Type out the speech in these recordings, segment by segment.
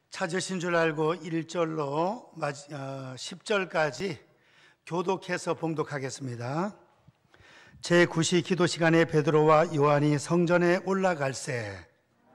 찾으신 줄 알고 1절로 10절까지 교독해서 봉독하겠습니다. 제9시 기도 시간에 베드로와 요한이 성전에 올라갈새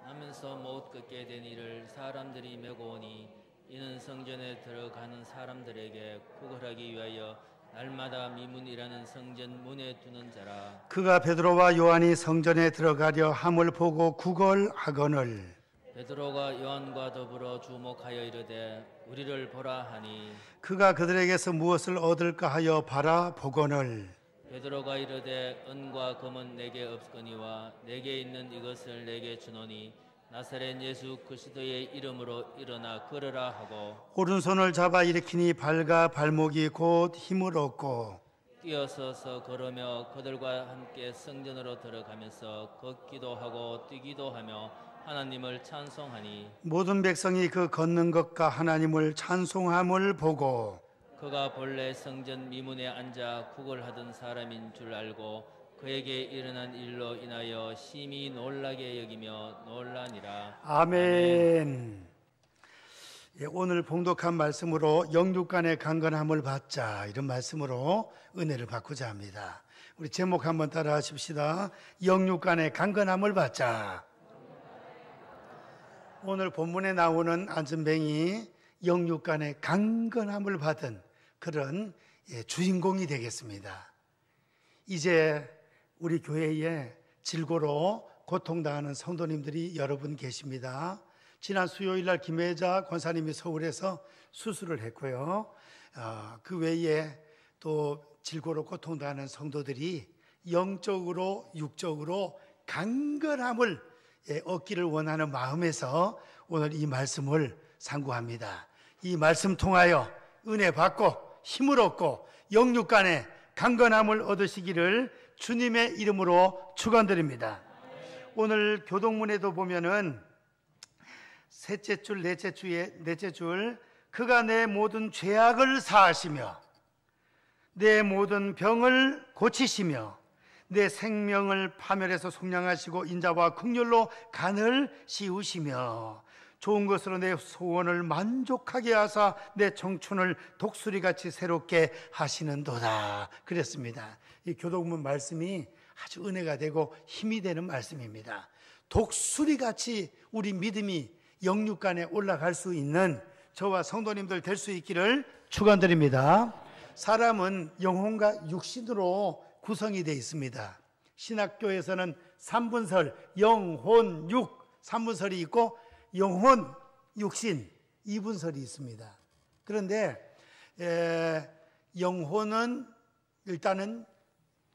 하면서 못 걷게 된 이를 사람들이 메고 오니 이는 성전에 들어가는 사람들에게 구걸하기 위하여 날마다 미문이라는 성전 문에 두는 자라. 그가 베드로와 요한이 성전에 들어가려 함을 보고 구걸하거늘 베드로가 요한과 더불어 주목하여 이르되 우리를 보라 하니 그가 그들에게서 무엇을 얻을까 하여 바라보거늘 베드로가 이르되 은과 금은 내게 없거니와 내게 있는 이것을 내게 주노니 나사렛 예수 그리스도의 이름으로 일어나 걸으라 하고 오른손을 잡아 일으키니 발과 발목이 곧 힘을 얻고 뛰어서서 걸으며 그들과 함께 성전으로 들어가면서 걷기도 하고 뛰기도 하며 하나님을 찬송하니 모든 백성이 그 걷는 것과 하나님을 찬송함을 보고 그가 본래 성전 미문에 앉아 구걸하던 사람인 줄 알고 그에게 일어난 일로 인하여 심히 놀라게 여기며 놀라니라. 아멘. 오늘 봉독한 말씀으로 영육간의 강건함을 받자, 이런 말씀으로 은혜를 받고자 합니다. 우리 제목 한번 따라 하십시다. 영육간의 강건함을 받자. 오늘 본문에 나오는 안전뱅이 영육간의 강건함을 받은 그런 주인공이 되겠습니다. 이제 우리 교회에 질고로 고통당하는 성도님들이 여러분 계십니다. 지난 수요일 날 김혜자 권사님이 서울에서 수술을 했고요. 그 외에 또 질고로 고통당하는 성도들이 영적으로 육적으로 강건함을 얻기를 원하는 마음에서 오늘 이 말씀을 상고합니다. 이 말씀 통하여 은혜 받고 힘을 얻고 영육간의 강건함을 얻으시기를 주님의 이름으로 축원드립니다. 오늘 교동문에도 보면은 셋째 줄, 넷째 줄 그가 내 모든 죄악을 사하시며 내 모든 병을 고치시며 내 생명을 파멸해서 속량하시고 인자와 긍휼로 간을 씌우시며 좋은 것으로 내 소원을 만족하게 하사 내 청춘을 독수리같이 새롭게 하시는도다 그랬습니다. 이 교독문 말씀이 아주 은혜가 되고 힘이 되는 말씀입니다. 독수리같이 우리 믿음이 영육간에 올라갈 수 있는 저와 성도님들 될 수 있기를 축원드립니다. 사람은 영혼과 육신으로 구성이 되어 있습니다. 신학교에서는 3분설, 영혼, 육 3분설이 있고 영혼, 육신 2분설이 있습니다. 그런데 영혼은 일단은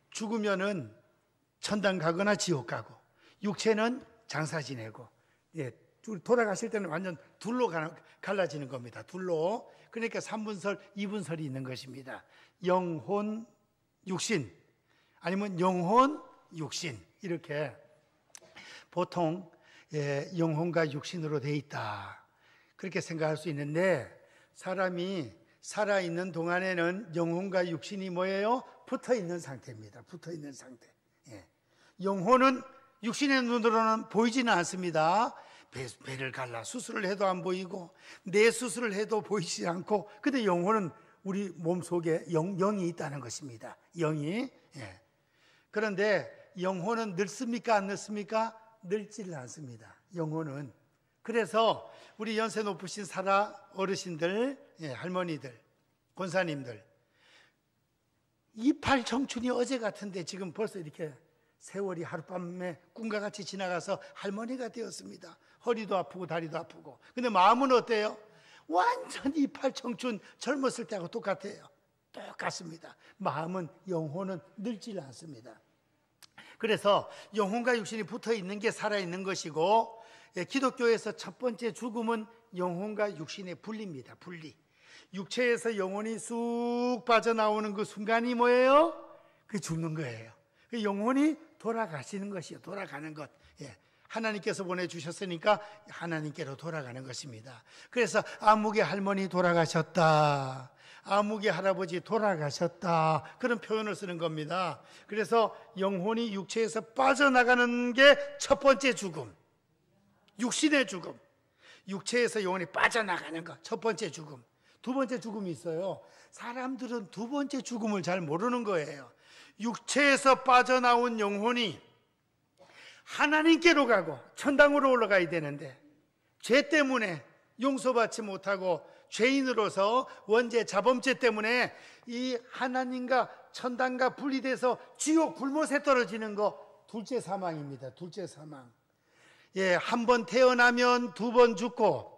죽으면은 천당 가거나 지옥 가고 육체는 장사 지내고 돌아가실 때는 완전 둘로 갈라지는 겁니다. 둘로. 그러니까 3분설, 2분설이 있는 것입니다. 영혼, 육신 아니면 영혼, 육신 이렇게 보통 영혼과 육신으로 되어 있다 그렇게 생각할 수 있는데 사람이 살아있는 동안에는 영혼과 육신이 뭐예요? 붙어있는 상태입니다. 붙어있는 상태. 영혼은 육신의 눈으로는 보이지는 않습니다. 배를 갈라 수술을 해도 안 보이고 뇌 수술을 해도 보이지 않고 근데 영혼은 우리 몸속에 영이 있다는 것입니다. 영이. 그런데 영혼은 늙습니까? 안 늙습니까? 늙지를 않습니다. 영혼은. 그래서 우리 연세 높으신 살아 어르신들, 할머니들, 권사님들 이팔 청춘이 어제 같은데 지금 벌써 이렇게 세월이 하룻밤에 꿈과 같이 지나가서 할머니가 되었습니다. 허리도 아프고 다리도 아프고. 근데 마음은 어때요? 완전히 이팔 청춘 젊었을 때하고 똑같아요. 똑같습니다. 마음은 영혼은 늙지 않습니다. 그래서 영혼과 육신이 붙어 있는 게 살아있는 것이고 기독교에서 첫 번째 죽음은 영혼과 육신의 분리입니다. 분리. 육체에서 영혼이 쑥 빠져나오는 그 순간이 뭐예요? 그게 죽는 거예요. 그 영혼이 돌아가시는 것이요. 돌아가는 것. 하나님께서 보내주셨으니까 하나님께로 돌아가는 것입니다. 그래서 아무개 할머니 돌아가셨다, 아무개 할아버지 돌아가셨다, 그런 표현을 쓰는 겁니다. 그래서 영혼이 육체에서 빠져나가는 게 첫 번째 죽음, 육신의 죽음. 육체에서 영혼이 빠져나가는 것, 첫 번째 죽음. 두 번째 죽음이 있어요. 사람들은 두 번째 죽음을 잘 모르는 거예요. 육체에서 빠져나온 영혼이 하나님께로 가고 천당으로 올라가야 되는데 죄 때문에 용서받지 못하고 죄인으로서 원죄 자범죄 때문에 이 하나님과 천당과 분리돼서 지옥 불못에 떨어지는 거, 둘째 사망입니다. 둘째 사망. 예, 한 번 태어나면 두 번 죽고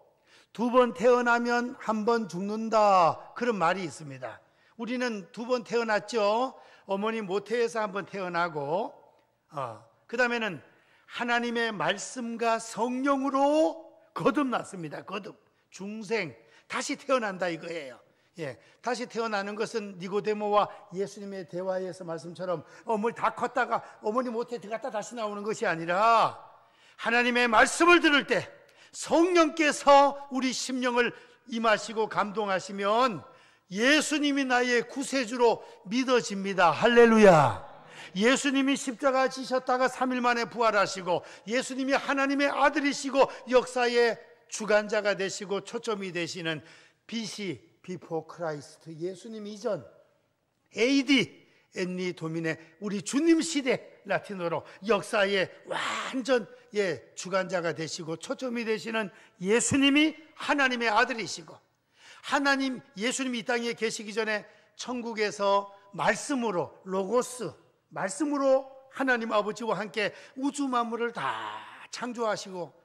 두 번 태어나면 한 번 죽는다, 그런 말이 있습니다. 우리는 두 번 태어났죠. 어머니 모태에서 한 번 태어나고 그 다음에는 하나님의 말씀과 성령으로 거듭났습니다. 거듭, 중생, 다시 태어난다 이거예요. 예, 다시 태어나는 것은 니고데모와 예수님의 대화에서 말씀처럼 어머니 다 컸다가 어머니 모태에 들어갔다 다시 나오는 것이 아니라 하나님의 말씀을 들을 때 성령께서 우리 심령을 임하시고 감동하시면 예수님이 나의 구세주로 믿어집니다. 할렐루야. 예수님이 십자가 지셨다가 3일 만에 부활하시고 예수님이 하나님의 아들이시고 역사의 주관자가 되시고 초점이 되시는 BC, Before Christ, 예수님 이전, AD, 엔니 도미네, 우리 주님 시대, 라틴어로 역사의 완전 주관자가 되시고 초점이 되시는 예수님이 하나님의 아들이시고, 하나님 예수님이 이 땅에 계시기 전에 천국에서 말씀으로, 로고스, 말씀으로 하나님 아버지와 함께 우주 만물을 다 창조하시고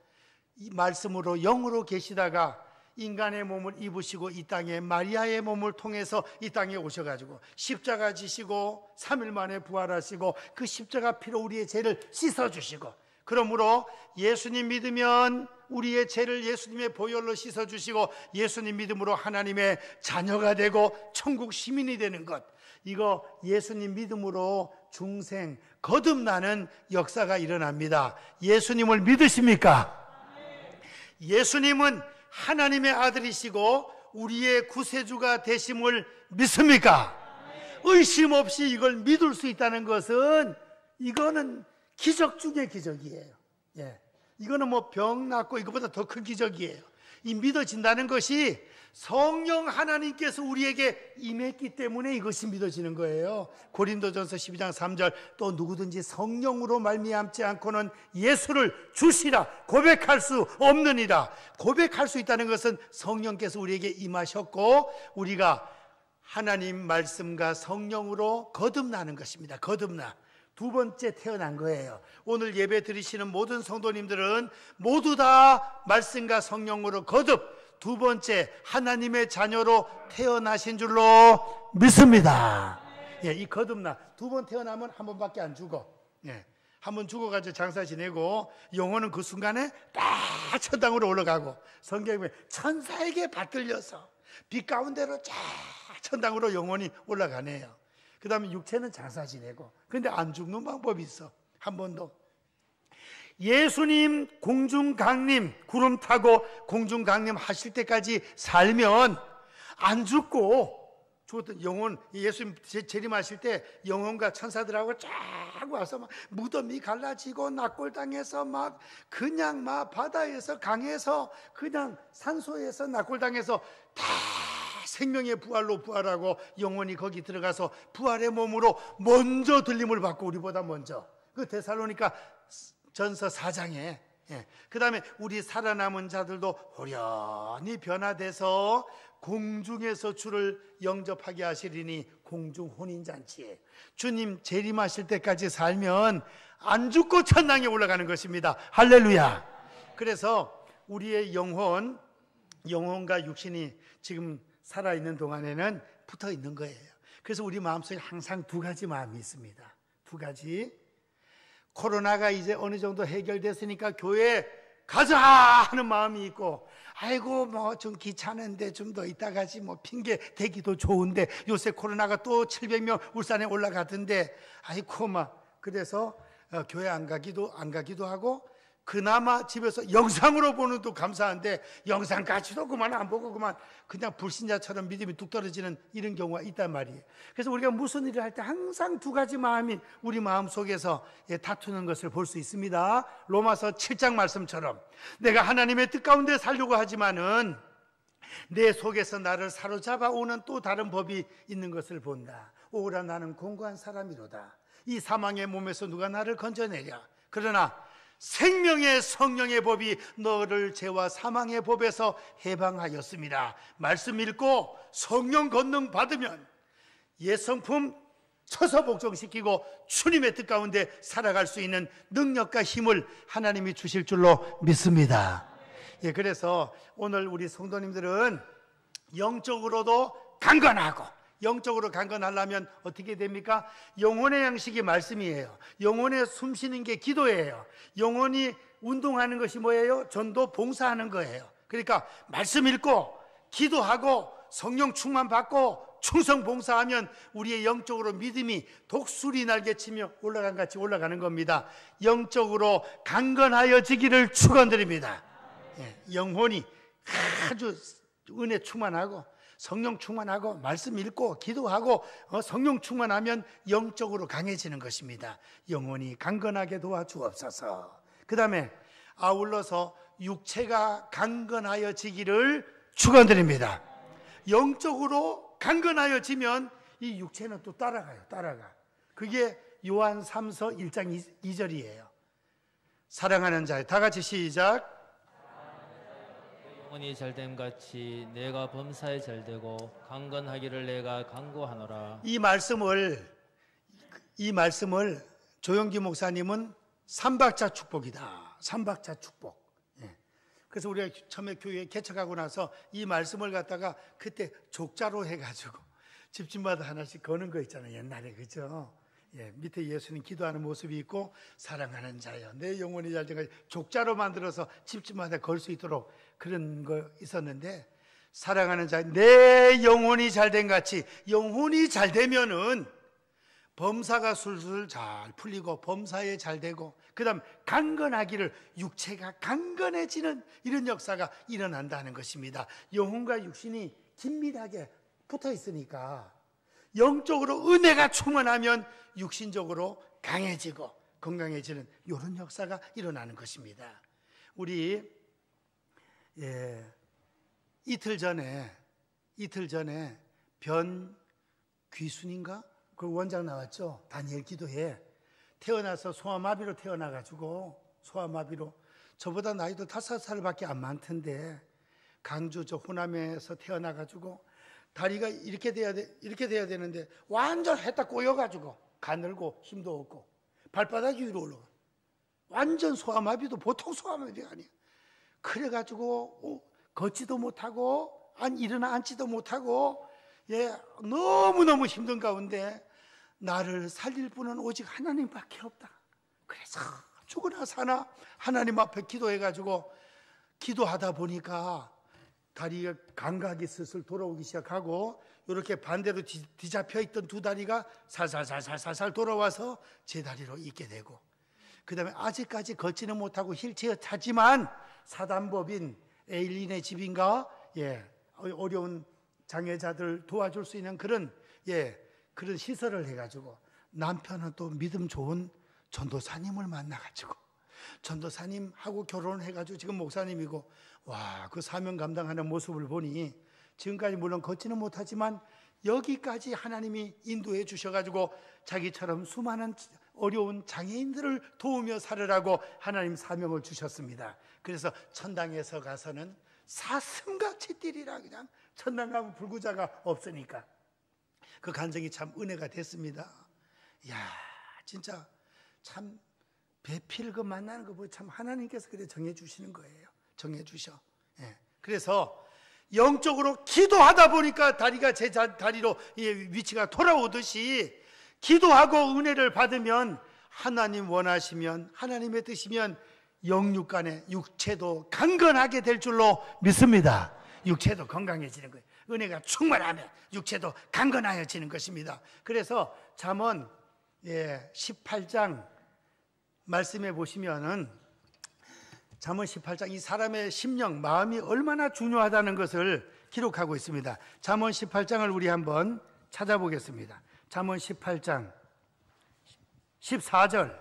이 말씀으로 영으로 계시다가 인간의 몸을 입으시고 이 땅에 마리아의 몸을 통해서 이 땅에 오셔가지고 십자가 지시고 3일 만에 부활하시고 그 십자가 피로 우리의 죄를 씻어주시고, 그러므로 예수님 믿으면 우리의 죄를 예수님의 보혈로 씻어주시고 예수님 믿음으로 하나님의 자녀가 되고 천국 시민이 되는 것, 이거 예수님 믿음으로 중생 거듭나는 역사가 일어납니다. 예수님을 믿으십니까? 예수님은 하나님의 아들이시고 우리의 구세주가 되심을 믿습니까? 의심 없이 이걸 믿을 수 있다는 것은 이거는 기적 중의 기적이에요. 예. 이거는 뭐 병 낫고 이것보다 더 큰 기적이에요. 이 믿어진다는 것이 성령 하나님께서 우리에게 임했기 때문에 이것이 믿어지는 거예요. 고린도전서 12장 3절, 또 누구든지 성령으로 말미암지 않고는 예수를 주시라 고백할 수 없느니라. 고백할 수 있다는 것은 성령께서 우리에게 임하셨고 우리가 하나님 말씀과 성령으로 거듭나는 것입니다. 거듭나, 두 번째 태어난 거예요. 오늘 예배 드리시는 모든 성도님들은 모두 다 말씀과 성령으로 거듭, 두 번째 하나님의 자녀로 태어나신 줄로 믿습니다. 예, 이 거듭나, 두 번 태어나면 한 번밖에 안 죽어. 예, 한 번 죽어가지고 장사 지내고 영혼은 그 순간에 딱 천당으로 올라가고, 성경에 보면 천사에게 받들려서 빛 가운데로 쫙 천당으로 영혼이 올라가네요. 그 다음에 육체는 장사 지내고, 근데 안 죽는 방법이 있어. 한 번 더. 예수님 공중강림, 구름 타고 공중강림 하실 때까지 살면 안 죽고, 죽었던 영혼, 예수님 재림하실 때 영혼과 천사들하고 쫙 와서 막 무덤이 갈라지고 낙골당해서 막 그냥 막 바다에서 강에서 그냥 산소에서 낙골당해서 다 생명의 부활로 부활하고 영혼이 거기 들어가서 부활의 몸으로 먼저 들림을 받고, 우리보다 먼저. 그 데살로니가 전서 4장에 그 다음에 우리 살아남은 자들도 호련히 변화돼서 공중에서 주를 영접하게 하시리니, 공중 혼인잔치에 주님 재림하실 때까지 살면 안 죽고 천당에 올라가는 것입니다. 할렐루야. 그래서 우리의 영혼과 육신이 지금 살아있는 동안에는 붙어 있는 거예요. 그래서 우리 마음속에 항상 두 가지 마음이 있습니다. 두 가지. 코로나가 이제 어느 정도 해결됐으니까 교회 가자 하는 마음이 있고, 아이고 뭐 좀 귀찮은데 좀 더 이따 가지, 뭐 핑계 대기도 좋은데 요새 코로나가 또 700명 울산에 올라가던데 아이고 막, 그래서 교회 안 가기도 하고 그나마 집에서 영상으로 보는 도 감사한데 영상까지도 그만 안 보고 그냥 불신자처럼 믿음이 뚝 떨어지는 이런 경우가 있단 말이에요. 그래서 우리가 무슨 일을 할 때 항상 두 가지 마음이 우리 마음 속에서 다투는 것을 볼 수 있습니다. 로마서 7장 말씀처럼 내가 하나님의 뜻 가운데 살려고 하지만은 내 속에서 나를 사로잡아 오는 또 다른 법이 있는 것을 본다. 오라 나는 공고한 사람이로다. 이 사망의 몸에서 누가 나를 건져내랴. 그러나 생명의 성령의 법이 너를 죄와 사망의 법에서 해방하였습니다. 말씀 읽고 성령 권능 받으면 옛 성품 쳐서 복종시키고 주님의 뜻 가운데 살아갈 수 있는 능력과 힘을 하나님이 주실 줄로 믿습니다. 그래서 오늘 우리 성도님들은 영적으로도 강건하고, 영적으로 강건하려면 어떻게 됩니까? 영혼의 양식이 말씀이에요. 영혼에 숨쉬는 게 기도예요. 영혼이 운동하는 것이 뭐예요? 전도 봉사하는 거예요. 그러니까 말씀 읽고 기도하고 성령 충만 받고 충성 봉사하면 우리의 영적으로 믿음이 독수리 날개치며 올라간 같이 올라가는 겁니다. 영적으로 강건하여지기를 축원드립니다. 영혼이 아주 은혜 충만하고 성령 충만하고 말씀 읽고 기도하고 성령 충만하면 영적으로 강해지는 것입니다. 영혼이 강건하게 도와주옵소서. 그 다음에 아울러서 육체가 강건하여지기를 축원드립니다. 영적으로 강건하여지면 이 육체는 또 따라가. 그게 요한 3서 1장 2절이에요. 사랑하는 자여, 다 같이 시작. 영혼이 잘됨 같이 내가 범사에 잘되고 강건하기를 내가 간구하노라. 이 말씀을 조영기 목사님은 삼박자 축복이다. 삼박자 축복. 그래서 우리가 처음에 교회에 개척하고 나서 이 말씀을 갖다가 그때 족자로 해가지고 집집마다 하나씩 거는 거 있잖아요. 옛날에, 그죠? 밑에 예수님 기도하는 모습이 있고 사랑하는 자여 내 영혼이 잘된 족자로 만들어서 집집마다 걸 수 있도록 그런 거 있었는데, 사랑하는 자여 내 영혼이 잘된 같이, 영혼이 잘 되면은 범사가 술술 잘 풀리고 범사에 잘 되고 그 다음 강건하기를, 육체가 강건해지는 이런 역사가 일어난다는 것입니다. 영혼과 육신이 긴밀하게 붙어 있으니까 영적으로 은혜가 충만하면 육신적으로 강해지고 건강해지는 이런 역사가 일어나는 것입니다. 우리 이틀 전에 변귀순인가? 그 원장 나왔죠. 다니엘 기도회. 태어나서 소아마비로 태어나가지고, 소아마비로, 저보다 나이도 5살밖에 안 많던데 강주 저 호남에서 태어나가지고 다리가 이렇게 돼야 되는데 완전 했다 꼬여가지고 가늘고 힘도 없고 발바닥이 위로 올라가. 완전 소아마비도 보통 소아마비가 아니야. 그래가지고 걷지도 못하고 일어나 앉지도 못하고 너무너무 힘든 가운데 나를 살릴 분은 오직 하나님밖에 없다. 그래서 죽으나 사나 하나님 앞에 기도해가지고 기도하다 보니까 다리가 감각이 슬슬 돌아오기 시작하고 이렇게 반대로 뒤잡혀 있던 두 다리가 살살 돌아와서 제 다리로 있게 되고, 그 다음에 아직까지 걷지는 못하고 휠체어 타지만 사단법인 에일린의 집인가 어려운 장애자들 도와줄 수 있는 그런 시설을 해가지고 남편은 또 믿음 좋은 전도사님을 만나가지고 전도사님하고 결혼을 해가지고 지금 목사님이고, 와, 그 사명 감당하는 모습을 보니 지금까지 물론 걷지는 못하지만 여기까지 하나님이 인도해 주셔가지고 자기처럼 수많은 어려운 장애인들을 도우며 살으라고 하나님 사명을 주셨습니다. 그래서 천당에서 가서는 사슴같이 뛰리라. 그냥 천당 가면 불구자가 없으니까 그 간증이 참 은혜가 됐습니다. 이야, 진짜 참 배필 그 만나는 거 보고 참 하나님께서 그래 정해 주시는 거예요. 정해 주셔. 그래서 영적으로 기도하다 보니까 다리가 제 다리로 위치가 돌아오듯이 기도하고 은혜를 받으면 하나님 원하시면 하나님의 뜻이면 영육간에 육체도 강건하게 될 줄로 믿습니다. 육체도 건강해지는 거예요. 은혜가 충만하면 육체도 강건하여지는 것입니다. 그래서 잠언 18장 말씀해 보시면은 잠언 18장 이 사람의 심령, 마음이 얼마나 중요하다는 것을 기록하고 있습니다. 잠언 18장을 우리 한번 찾아보겠습니다. 잠언 18장 14절.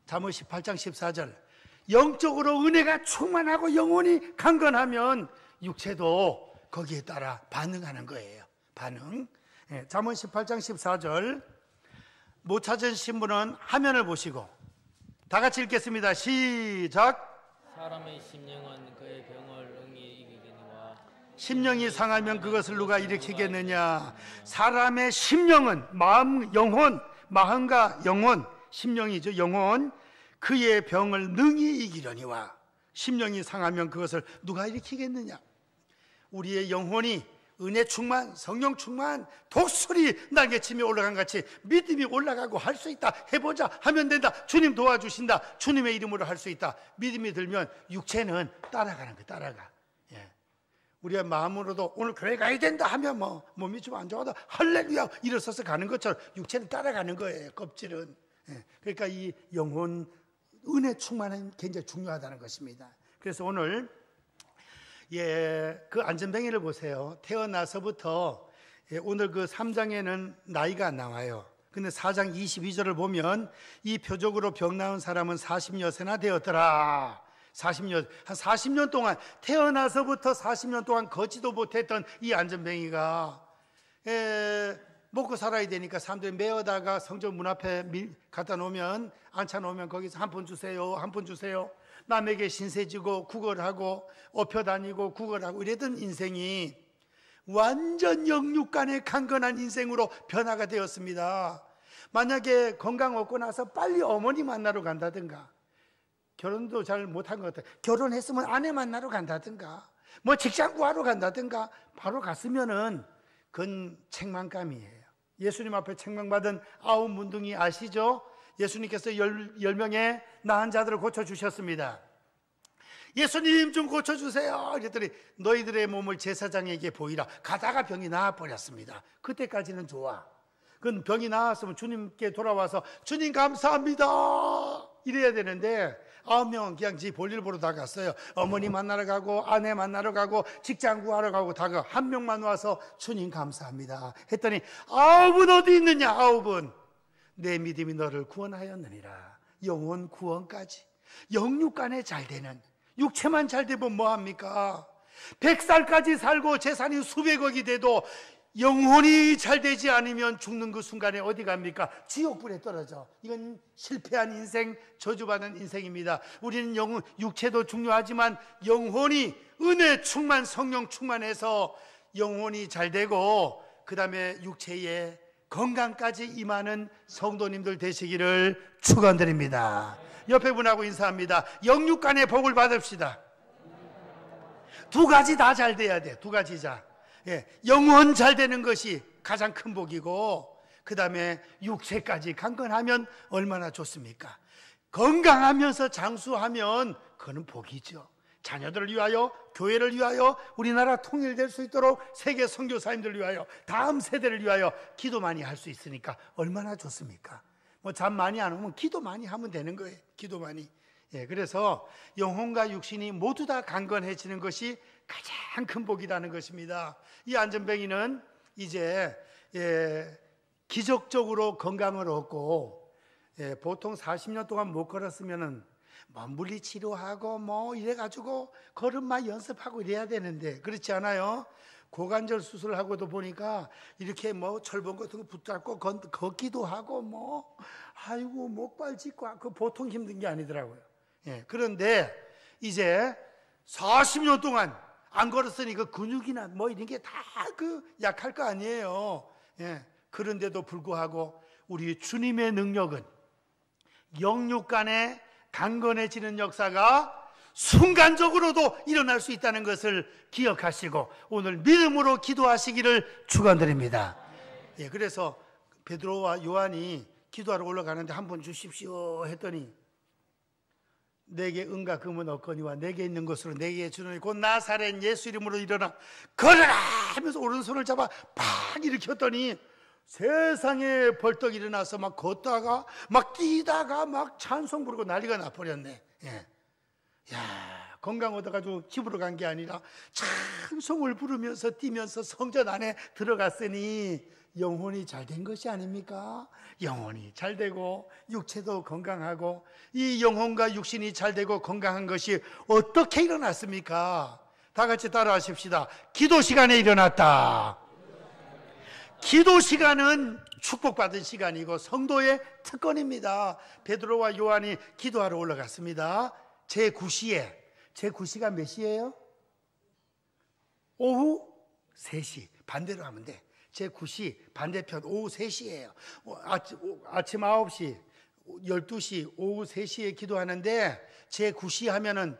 잠언 18장 14절. 영적으로 은혜가 충만하고 영혼이 강건하면 육체도 거기에 따라 반응하는 거예요. 반응. 잠언 18장 14절. 못 찾으신 분은 화면을 보시고 다 같이 읽겠습니다. 시작. 사람의 심령은 그의 병을 능히 이기겠니와 심령이 상하면 그것을 누가 일으키겠느냐. 사람의 심령은 마음, 영혼, 마음과 영혼, 심령이죠. 영혼. 그의 병을 능히 이기려니와. 심령이 상하면 그것을 누가 일으키겠느냐. 우리의 영혼이 은혜 충만, 성령 충만, 독수리 날개치며 올라간 같이 믿음이 올라가고 할 수 있다. 해보자 하면 된다. 주님 도와주신다. 주님의 이름으로 할 수 있다. 믿음이 들면 육체는 따라가는 거 따라가. 우리의 마음으로도 오늘 교회 가야 된다 하면 뭐 몸이 좀 안 좋아도 할렐루야 일어서서 가는 것처럼 육체는 따라가는 거예요. 껍질은. 그러니까 이 영혼 은혜 충만은 굉장히 중요하다는 것입니다. 그래서 오늘 그 안전뱅이를 보세요. 태어나서부터 오늘 그 3장에는 나이가 안 나와요. 근데 4장 22절을 보면 이 표적으로 병 나은 사람은 40여세나 되었더라. 40년, 한 40년 동안 태어나서부터 40년 동안 걷지도 못했던 이 안전뱅이가 먹고 살아야 되니까 사람들이 메어다가 성전 문 앞에 갖다 놓으면 앉혀 놓으면 거기서 한 푼 주세요, 한 푼 주세요. 남에게 신세지고 구걸하고 업혀다니고 구걸하고 이랬던 인생이 완전 영육간의 강건한 인생으로 변화가 되었습니다. 만약에 건강 없고 나서 빨리 어머니 만나러 간다든가, 결혼도 잘 못한 것 같아요. 결혼했으면 아내 만나러 간다든가, 뭐 직장 구하러 간다든가, 바로 갔으면은 그건 책망감이에요. 예수님 앞에 책망받은 9문둥이 아시죠? 예수님께서 10명의 나은 자들을 고쳐주셨습니다. 예수님 좀 고쳐주세요. 이랬더니 너희들의 몸을 제사장에게 보이라. 가다가 병이 나아버렸습니다. 그때까지는 좋아. 그건 병이 나았으면 주님께 돌아와서 주님 감사합니다 이래야 되는데 9명은 그냥 지 볼일 보러 다 갔어요. 어머니 만나러 가고 아내 만나러 가고 직장 구하러 가고 다 가고 한 명만 와서 주님 감사합니다 했더니 9은 어디 있느냐. 9은 내 믿음이 너를 구원하였느니라. 영혼 구원까지. 영육간에 잘 되는, 육체만 잘 되면 뭐합니까? 100살까지 살고 재산이 수백억이 돼도 영혼이 잘 되지 않으면 죽는 그 순간에 어디 갑니까? 지옥불에 떨어져. 이건 실패한 인생, 저주받은 인생입니다. 우리는 육체도 중요하지만 영혼이 은혜 충만, 성령 충만해서 영혼이 잘 되고 그 다음에 육체에 건강까지 임하는 성도님들 되시기를 축원드립니다. 옆에 분하고 인사합니다. 영육간의 복을 받읍시다. 두 가지 다 잘 돼야 돼. 두 가지 자. 영혼 잘 되는 것이 가장 큰 복이고 그 다음에 육체까지 강건하면 얼마나 좋습니까? 건강하면서 장수하면 그건 복이죠. 자녀들을 위하여, 교회를 위하여, 우리나라 통일될 수 있도록 세계 선교사님들을 위하여, 다음 세대를 위하여 기도 많이 할 수 있으니까 얼마나 좋습니까? 뭐 잠 많이 안 오면 기도 많이 하면 되는 거예요. 기도 많이. 그래서 영혼과 육신이 모두 다 강건해지는 것이 가장 큰 복이라는 것입니다. 이 안전뱅이는 이제 기적적으로 건강을 얻고 보통 40년 동안 못 걸었으면은 뭐 물리치료하고 뭐 이래가지고 걸음마 연습하고 이래야 되는데 그렇지 않아요. 고관절 수술하고도 보니까 이렇게 뭐 철봉 같은 거 붙잡고 걷기도 하고 뭐 아이고 목발 짚고 그 보통 힘든 게 아니더라고요. 그런데 이제 40년 동안 안 걸었으니 그 근육이나 뭐 이런 게 다 그 약할 거 아니에요. 그런데도 불구하고 우리 주님의 능력은 영육간에 강건해지는 역사가 순간적으로도 일어날 수 있다는 것을 기억하시고 오늘 믿음으로 기도하시기를 축원드립니다. 그래서 베드로와 요한이 기도하러 올라가는데 한 번 주십시오 했더니 내게 은과 금은 없거니와 내게 있는 것으로 내게 주노니 곧 나사렛 예수 이름으로 일어나 걸어라 하면서 오른손을 잡아 팍 일으켰더니 세상에 벌떡 일어나서 막 걷다가 막 뛰다가 막 찬송 부르고 난리가 나버렸네. 야, 건강 얻어가지고 집으로 간 게 아니라 찬송을 부르면서 뛰면서 성전 안에 들어갔으니 영혼이 잘 된 것이 아닙니까? 영혼이 잘 되고 육체도 건강하고 이 영혼과 육신이 잘 되고 건강한 것이 어떻게 일어났습니까? 다 같이 따라 하십시다. 기도 시간에 일어났다. 기도 시간은 축복받은 시간이고 성도의 특권입니다. 베드로와 요한이 기도하러 올라갔습니다. 제9시에, 제9시가 몇 시예요? 오후 3시. 반대로 하면 돼. 제9시 반대편 오후 3시예요. 아침 9시, 12시, 오후 3시에 기도하는데 제9시 하면은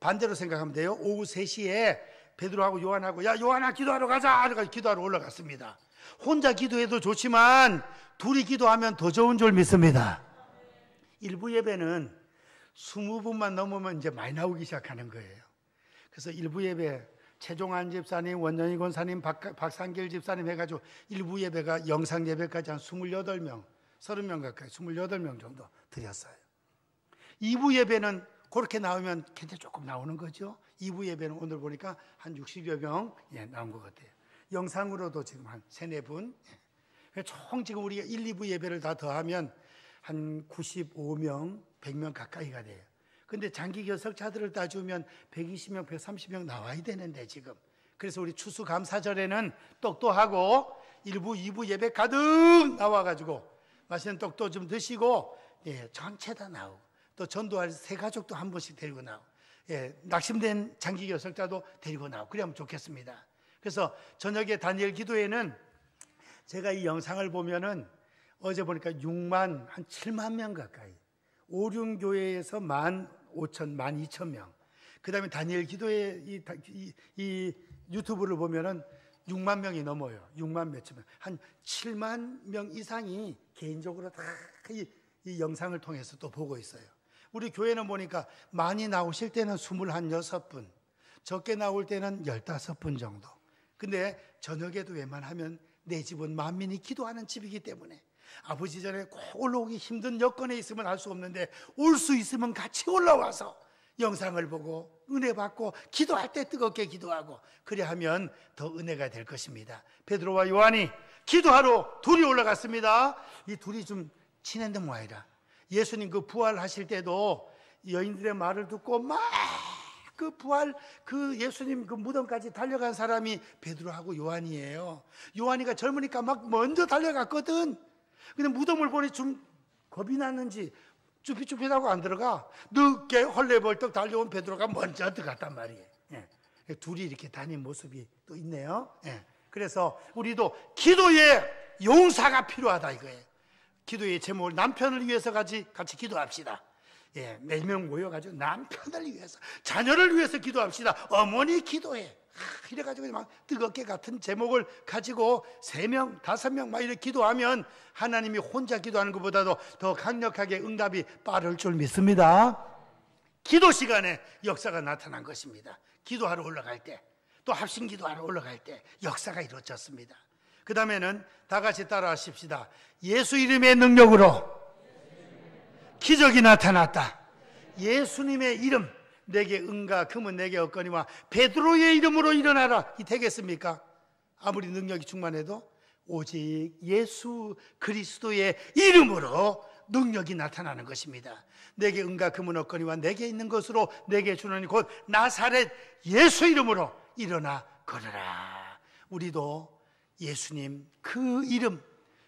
반대로 생각하면 돼요. 오후 3시에 베드로하고 요한하고 야 요한아 기도하러 가자. 그래서 기도하러 올라갔습니다. 혼자 기도해도 좋지만 둘이 기도하면 더 좋은 줄 믿습니다. 일부 예배는 20분만 넘으면 이제 많이 나오기 시작하는 거예요. 그래서 일부 예배 최종환 집사님, 원전희 권사님, 박상길 집사님 해가지고 일부 예배가 영상 예배까지 한 28명, 30명 가까이 28명 정도 드렸어요. 2부 예배는 그렇게 나오면 굉장히 조금 나오는 거죠. 2부 예배는 오늘 보니까 한 60여 명 나온 것 같아요. 영상으로도 지금 한 3, 4분. 총 지금 우리가 1, 2부 예배를 다 더하면 한 95명, 100명 가까이가 돼요. 근데 장기 결석자들을 따지면 120명, 130명 나와야 되는데 지금. 그래서 우리 추수감사절에는 떡도 하고 1부, 2부 예배 가득 나와가지고 맛있는 떡도 좀 드시고 전체 다 나오고 또 전도할 새 가족도 한 번씩 데리고 나오고 낙심된 장기 결석자도 데리고 나오고 그러면 좋겠습니다. 그래서 저녁에 다니엘 기도회는 제가 이 영상을 보면은 어제 보니까 6만, 한 7만 명 가까이 오륜교회에서 15,000, 12,000명 그 다음에 다니엘 기도회 이 유튜브를 보면은 6만 명이 넘어요. 6만 몇천 명. 한 7만 명 이상이 개인적으로 다 이 영상을 통해서 또 보고 있어요. 우리 교회는 보니까 많이 나오실 때는 26분, 적게 나올 때는 15분 정도. 근데 저녁에도 웬만하면 내 집은 만민이 기도하는 집이기 때문에 아버지 전에 꼭 올라오기 힘든 여건에 있으면 할 수 없는데 올 수 있으면 같이 올라와서 영상을 보고 은혜 받고 기도할 때 뜨겁게 기도하고 그래 하면 더 은혜가 될 것입니다. 베드로와 요한이 기도하러 둘이 올라갔습니다. 이 둘이 좀 친했는데 뭐아니라 예수님 그 부활하실 때도 여인들의 말을 듣고 막 그 부활 그 예수님 그 무덤까지 달려간 사람이 베드로하고 요한이에요. 요한이가 젊으니까 막 먼저 달려갔거든. 근데 무덤을 보니 좀 겁이 났는지 쭈삣쭈삣하고 안 들어가. 늦게 헐레벌떡 달려온 베드로가 먼저 들어갔단 말이에요. 둘이 이렇게 다닌 모습이 또 있네요. 그래서 우리도 기도에 용사가 필요하다 이거예요. 기도의 제목을 남편을 위해서 같이 기도합시다. 몇 명 모여가지고 남편을 위해서, 자녀를 위해서 기도합시다. 어머니 기도해. 이래가지고 막 뜨겁게 같은 제목을 가지고 3명, 5명 막 이렇게 기도하면 하나님이 혼자 기도하는 것보다도 더 강력하게 응답이 빠를 줄 믿습니다. 기도 시간에 역사가 나타난 것입니다. 기도하러 올라갈 때, 또 합심 기도하러 올라갈 때 역사가 이루어졌습니다. 그 다음에는 다 같이 따라 하십시다. 예수 이름의 능력으로 기적이 나타났다. 예수님의 이름, 내게 은과 금은 내게 없거니와 베드로의 이름으로 일어나라. 이 되겠습니까? 아무리 능력이 충만해도 오직 예수 그리스도의 이름으로 능력이 나타나는 것입니다. 내게 은과 금은 없거니와 내게 있는 것으로 내게 주노니 곧 나사렛 예수 이름으로 일어나 걸어라. 우리도 예수님 그 이름,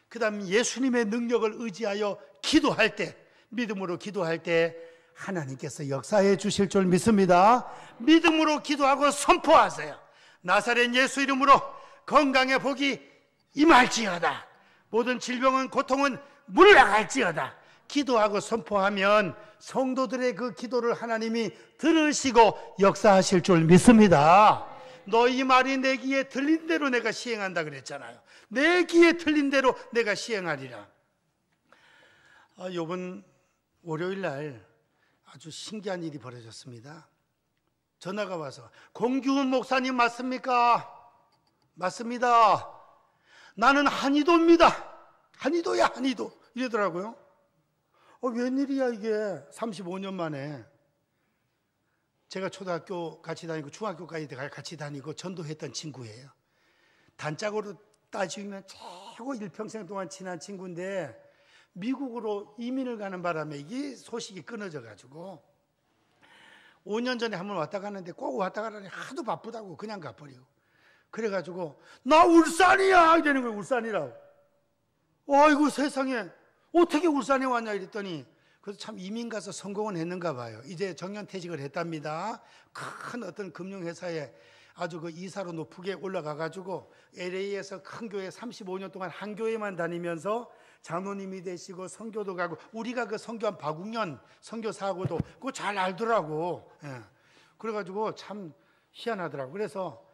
그 다음 예수님의 능력을 의지하여 기도할 때, 믿음으로 기도할 때 하나님께서 역사해 주실 줄 믿습니다. 믿음으로 기도하고 선포하세요. 나사렛 예수 이름으로 건강의 복이 임할지어다. 모든 질병은 고통은 물러갈지어다. 기도하고 선포하면 성도들의 그 기도를 하나님이 들으시고 역사하실 줄 믿습니다. 너희 말이 내 귀에 들린 대로 내가 시행한다 그랬잖아요. 내 귀에 들린 대로 내가 시행하리라. 이번 월요일 날 아주 신기한 일이 벌어졌습니다. 전화가 와서 공규훈 목사님 맞습니까? 맞습니다. 나는 한의도입니다. 한의도야 한의도 이러더라고요. 웬일이야 이게 35년 만에. 제가 초등학교 같이 다니고 중학교까지 같이 다니고 전도했던 친구예요. 단짝으로 따지면 최고 일평생 동안 친한 친구인데 미국으로 이민을 가는 바람에 이게 소식이 끊어져 가지고 5년 전에 한번 왔다 갔는데 꼭 왔다 가라니 하도 바쁘다고 그냥 가버리고, 그래가지고 나 울산이야 이러는 거예요. 울산이라고. 아이고 세상에 어떻게 울산에 왔냐 이랬더니, 그래서 참 이민 가서 성공은 했는가 봐요. 이제 정년퇴직을 했답니다. 큰 어떤 금융회사에 아주 그 이사로 높게 올라가가지고 LA에서 큰 교회 35년 동안 한 교회만 다니면서 장로님이 되시고 선교도 가고, 우리가 그 선교한 박웅년 선교사하고도 그거 잘 알더라고. 예. 그래가지고 참 희한하더라고. 그래서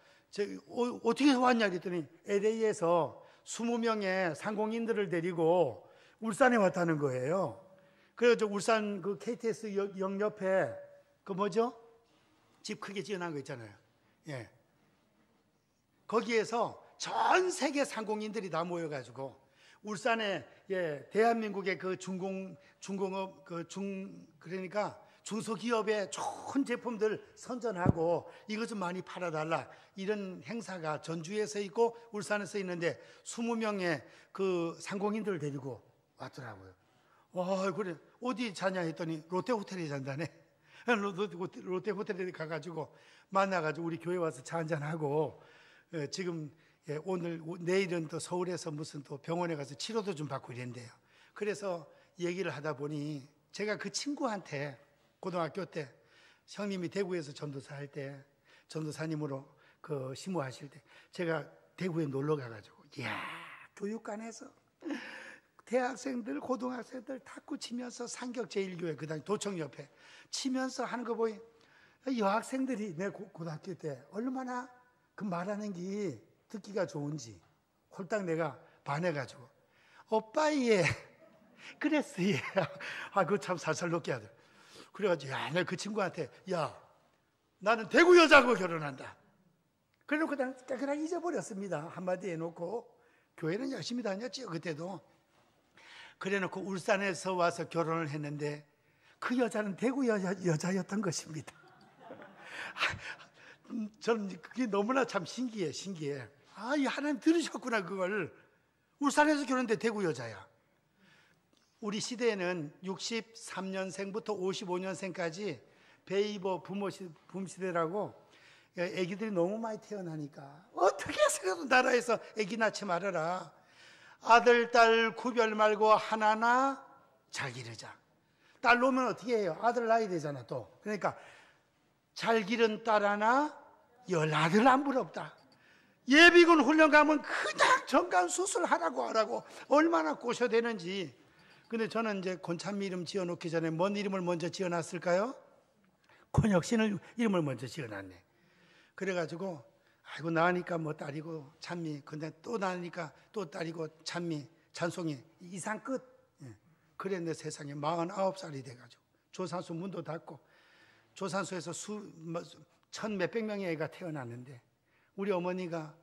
어떻게 왔냐 그랬더니 LA에서 20명의 상공인들을 데리고 울산에 왔다는 거예요. 그래서 울산 그 KTX 역 옆에 그 뭐죠? 집 크게 지어놓은 거 있잖아요. 예. 거기에서 전 세계 상공인들이 다 모여가지고 울산에, 예, 대한민국의 그 중공업 그러니까 중소기업의 좋은 제품들 선전하고 이것 좀 많이 팔아달라, 이런 행사가 전주에서 있고 울산에서 있는데 20명의 그 상공인들을 데리고 왔더라고요. 와, 그래 어디 자냐 했더니 롯데호텔에 잔다네. 롯데호텔에 가가지고 만나가지고 우리 교회 와서 차 한잔하고, 지금 오늘 내일은 또 서울에서 무슨 또 병원에 가서 치료도 좀 받고 이랬는데요. 그래서 얘기를 하다 보니 제가 그 친구한테 고등학교 때 형님이 대구에서 전도사 할 때, 전도사님으로 그 심호하실 때 제가 대구에 놀러 가가지고, 이야, 교육관에서 대학생들 고등학생들 탁구 치면서 상격제일교회 그다음 도청 옆에 치면서 하는 거 보니 여학생들이 내 고등학교 때 얼마나 그 말하는 게 듣기가 좋은지 홀딱 내가 반해가지고, 오빠예 그랬어 예. 아, 그거 참 살살 녹게 하더라. 그래가지고 야, 내가 그 친구한테 야, 나는 대구 여자하고 결혼한다. 그래놓고 그냥 잊어버렸습니다. 한마디 해놓고 교회는 열심히 다녔죠 그때도. 그래놓고 울산에서 와서 결혼을 했는데 그 여자는 대구 여자였던 것입니다. 저는 그게 너무나 참 신기해. 아, 이 하나님 들으셨구나 그걸. 울산에서 결혼했는데 대구 여자야. 우리 시대에는 63년생부터 55년생까지 베이버 붐 시대라고 애기들이 너무 많이 태어나니까 어떻게 해서라도 나라에서 애기 낳지 말아라. 아들, 딸 구별 말고 하나나 잘 기르자. 딸 놓으면 어떻게 해요? 아들 낳아야 되잖아 또. 그러니까 잘 기른 딸 하나, 열 아들 안 부럽다. 예비군 훈련 가면 그냥 정관 수술하라고 하라고 얼마나 꼬셔대는지. 근데 저는 이제 권찬미 이름 지어놓기 전에 뭔 이름을 먼저 지어놨을까요? 권혁신을 이름을 먼저 지어놨네. 그래가지고 아이고 나으니까 뭐 딸이고 찬미, 근데 또 나으니까 또 딸이고 찬미, 찬송이 이상 끝. 그랬는데 세상에 49살이 돼가지고 조산소 문도 닫고 조산소에서 천 몇백 명의 애가 태어났는데 우리 어머니가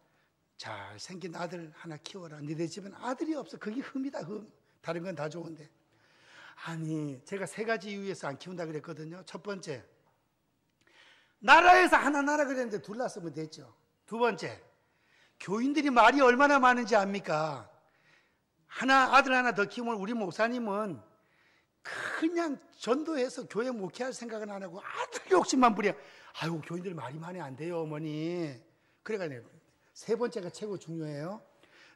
잘생긴 아들 하나 키워라. 니네 집은 아들이 없어. 그게 흠이다 흠. 다른 건 다 좋은데. 아니 제가 세 가지 이유에서 안 키운다 그랬거든요. 첫 번째, 나라에서 하나 나라 그랬는데 둘 낳았으면 됐죠. 두 번째, 교인들이 말이 얼마나 많은지 압니까? 아들 하나 더 키우면 우리 목사님은 그냥 전도해서 교회 목회할 생각은 안 하고 아들 욕심만 부려. 아유, 교인들 말이 많이 안 돼요 어머니. 그래가지고 세 번째가 최고 중요해요.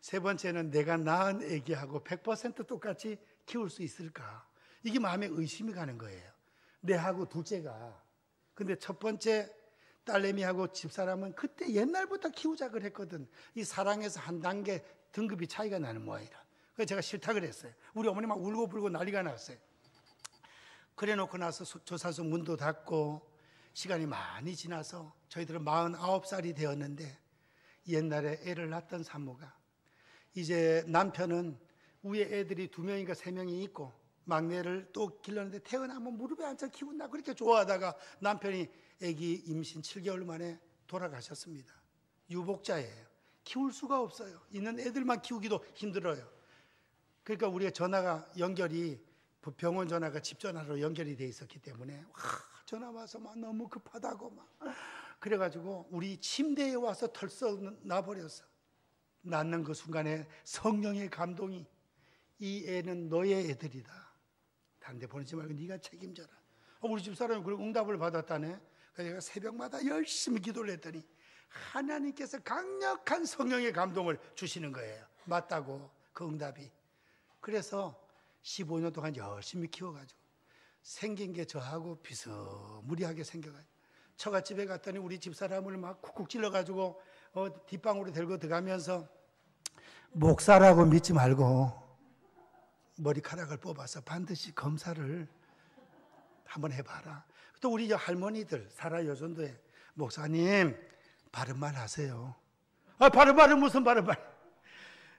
세 번째는 내가 낳은 애기하고 100% 똑같이 키울 수 있을까? 이게 마음에 의심이 가는 거예요. 내하고 둘째가. 근데 첫 번째 딸내미하고 집사람은 그때 옛날부터 키우자 그랬거든. 이 사랑에서 한 단계 등급이 차이가 나는 모양이라. 그래서 제가 싫다 그랬어요. 우리 어머니 막 울고 불고 난리가 났어요. 그래 놓고 나서 조산소 문도 닫고 시간이 많이 지나서 저희들은 49살이 되었는데 옛날에 애를 낳던 산모가 이제 남편은 위에 애들이 2명인가 3명이 있고 막내를 또 길렀는데 태어나면 무릎에 앉아 키운다 그렇게 좋아하다가 남편이 애기 임신 7개월 만에 돌아가셨습니다. 유복자예요. 키울 수가 없어요. 있는 애들만 키우기도 힘들어요. 그러니까 우리가 전화가 연결이 병원 전화가 집 전화로 연결이 돼 있었기 때문에 전화 와서 막 너무 급하다고 막 그래가지고 우리 침대에 와서 털썩 나버렸어. 낳는 그 순간에 성령의 감동이 이 애는 너의 애들이다. 다른 데 보내지 말고 네가 책임져라. 우리 집사람이 그 응답을 받았다네. 그래서 제가 새벽마다 열심히 기도를 했더니 하나님께서 강력한 성령의 감동을 주시는 거예요. 맞다고 그 응답이. 그래서 15년 동안 열심히 키워가지고 생긴 게 저하고 비스무리하게 생겨가지고 처갓집에 갔더니 우리 집사람을 막 쿡쿡 찔러가지고 뒷방으로 데리고 들어가면서 목사라고 믿지 말고 머리카락을 뽑아서 반드시 검사를 한번 해봐라. 또 우리 할머니들 살아 여전도에 목사님 바른 말 하세요. 바른 말은 무슨 바른 말.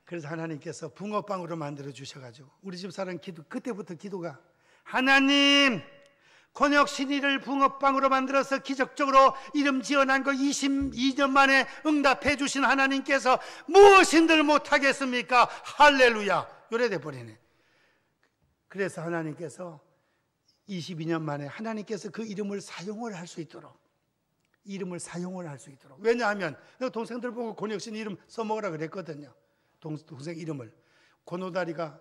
그래서 하나님께서 붕어빵으로 만들어 주셔가지고 우리 집사람 그때부터 기도가 하나님 권혁신이를 붕어빵으로 만들어서 기적적으로 이름 지어난 거 22년 만에 응답해 주신 하나님께서 무엇인들 못하겠습니까? 할렐루야. 요래돼 버리네. 그래서 하나님께서 22년 만에 하나님께서 그 이름을 사용을 할 수 있도록 왜냐하면 동생들 보고 권혁신 이름 써먹으라 그랬거든요. 동생 이름을 권오다리가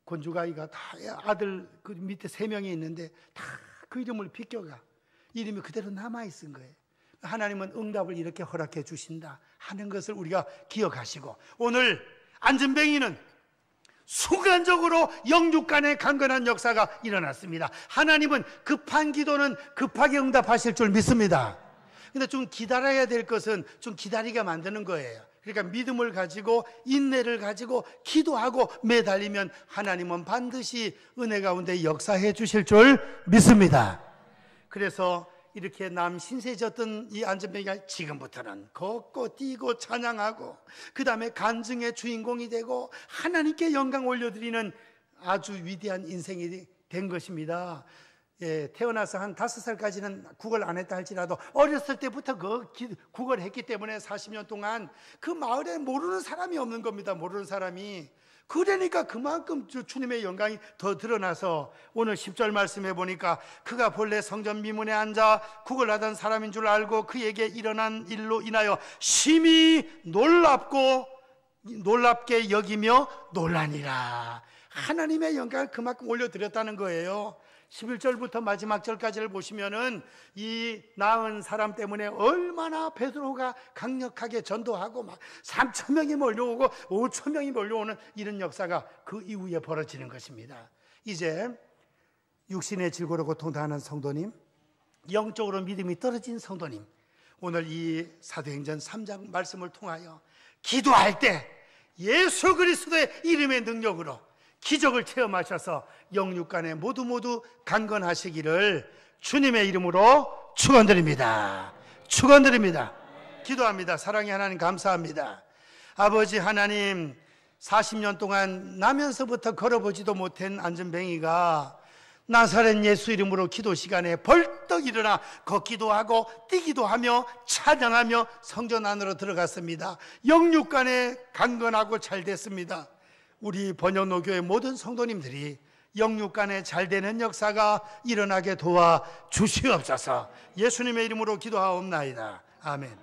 권주가이가 다 아들 그 밑에 3명이 있는데 다 그 이름을 비껴가 이름이 그대로 남아있은 거예요. 하나님은 응답을 이렇게 허락해 주신다 하는 것을 우리가 기억하시고 오늘 안전뱅이는 순간적으로 영육간의 강건한 역사가 일어났습니다. 하나님은 급한 기도는 급하게 응답하실 줄 믿습니다. 근데 좀 기다려야 될 것은 좀 기다리게 만드는 거예요. 그러니까 믿음을 가지고 인내를 가지고 기도하고 매달리면 하나님은 반드시 은혜 가운데 역사해 주실 줄 믿습니다. 그래서 이렇게 남 신세졌던 이 안전뱅이가 지금부터는 걷고 뛰고 찬양하고 그 다음에 간증의 주인공이 되고 하나님께 영광 올려드리는 아주 위대한 인생이 된 것입니다. 태어나서 한 5살까지는 구걸 안 했다 할지라도 어렸을 때부터 구걸 했기 때문에 40년 동안 그 마을에 모르는 사람이 없는 겁니다. 모르는 사람이. 그러니까 그만큼 주님의 영광이 더 드러나서 오늘 10절 말씀해 보니까 그가 본래 성전 미문에 앉아 구걸하던 사람인 줄 알고 그에게 일어난 일로 인하여 심히 놀랍게 여기며 놀라니라. 하나님의 영광을 그만큼 올려드렸다는 거예요. 11절부터 마지막 절까지를 보시면은 이 낳은 사람 때문에 얼마나 베드로가 강력하게 전도하고 막 3,000명이 몰려오고 5,000명이 몰려오는 이런 역사가 그 이후에 벌어지는 것입니다. 이제 육신의 질고로 고통당하는 성도님, 영적으로 믿음이 떨어진 성도님, 오늘 이 사도행전 3장 말씀을 통하여 기도할 때 예수 그리스도의 이름의 능력으로 기적을 체험하셔서 영육간에 모두 강건하시기를 주님의 이름으로 축원드립니다. 기도합니다. 사랑의 하나님 감사합니다. 아버지 하나님, 40년 동안 나면서부터 걸어보지도 못한 안전뱅이가 나사렛 예수 이름으로 기도 시간에 벌떡 일어나 걷기도 하고 뛰기도 하며 찬양하며 성전 안으로 들어갔습니다. 영육간에 강건하고 잘 됐습니다. 우리 번영로교회 모든 성도님들이 영육간에 잘 되는 역사가 일어나게 도와 주시옵소서. 예수님의 이름으로 기도하옵나이다. 아멘.